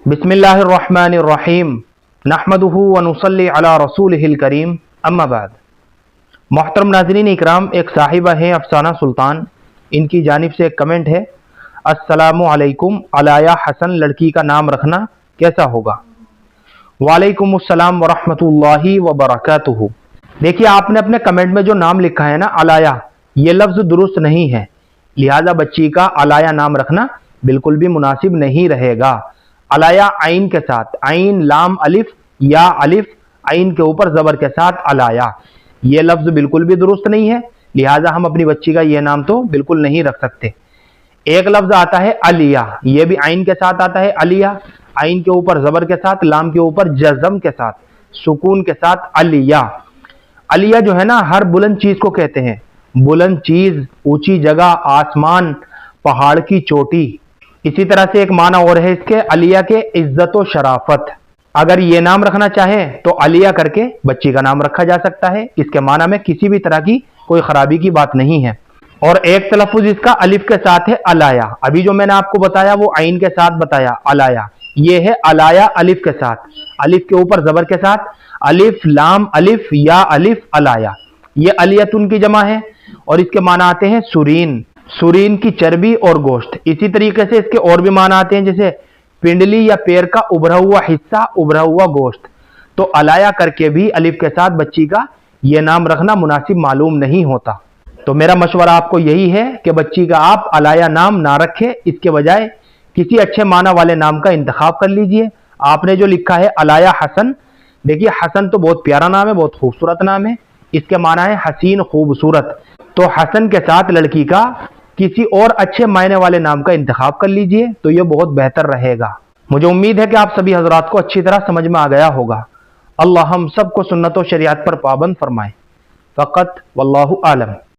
बिस्मिल्लाहिर्रहमानिर्रहीम नहमदुहु व नुसल्ली अला रसूलिहिल करीम अम्मा बाद। मोहतरम नाज़रीन इकराम, एक साहिबा हैं अफसाना सुल्तान, इनकी जानिब से एक कमेंट है, अस्सलामु अलैकुम, अलाया हसन लड़की का नाम रखना कैसा होगा? वालेकुम अस्सलाम व रहमतुल्लाहि व बरकातुहू। देखिए, आपने अपने कमेंट में जो नाम लिखा है ना अलाया, ये लफ्ज़ दुरुस्त नहीं है, लिहाजा बच्ची का अलाया नाम रखना बिल्कुल भी मुनासिब नहीं रहेगा। अलाया आइन के साथ, आइन लाम अलिफ या अलिफ आइन के ऊपर ज़बर के साथ अलाया, ये लफ्ज़ बिल्कुल भी दुरुस्त नहीं है, लिहाजा हम अपनी बच्ची का ये नाम तो बिल्कुल नहीं रख सकते। एक लफ्ज़ आता है अलिया, ये भी आइन के साथ आता है अलिया, आइन के ऊपर ज़बर के साथ, लाम के ऊपर जज़म के साथ, सुकून के साथ अलिया। अलिया जो है ना, हर बुलंद चीज़ को कहते हैं, बुलंद चीज़, ऊंची जगह, आसमान, पहाड़ की चोटी। इसी तरह से एक माना और है इसके, अलिया के इज्जत व शराफत। अगर ये नाम रखना चाहे तो अलिया करके बच्ची का नाम रखा जा सकता है, इसके माना में किसी भी तरह की कोई खराबी की बात नहीं है। और एक तलफ़ुज़ इसका अलिफ के साथ है अलाया, अभी जो मैंने आपको बताया वो आइन के साथ बताया अलाया, ये है अलाया अलिफ के साथ, अलिफ के ऊपर ज़बर के साथ, अलिफ लाम अलिफ या अलिफ अलाया। ये अलियतुन की जमा है और इसके माना आते हैं सुरीन, सुरीन की चर्बी और गोश्त। इसी तरीके से इसके और भी माना आते हैं, जैसे पिंडली या पैर का उभरा हुआ हिस्सा, उभरा हुआ गोश्त। तो अलाया करके भी अलिफ के साथ बच्ची का ये नाम रखना मुनासिब मालूम नहीं होता। तो मेरा मशवरा आपको यही है कि बच्ची का आप अलाया नाम ना रखें, इसके बजाय किसी अच्छे माना वाले नाम का इंतखाब कर लीजिए। आपने जो लिखा है अलाया हसन, देखिए हसन तो बहुत प्यारा नाम है, बहुत खूबसूरत नाम है, इसके माना है हसीन, खूबसूरत। तो हसन के साथ लड़की का किसी और अच्छे मायने वाले नाम का इंतखाब कर लीजिए, तो ये बहुत बेहतर रहेगा। मुझे उम्मीद है कि आप सभी हजरात को अच्छी तरह समझ में आ गया होगा। अल्लाह हम सबको सुन्नत व शरीयत पर पाबंद फरमाए। फ़क़त वल्लाहु आलम।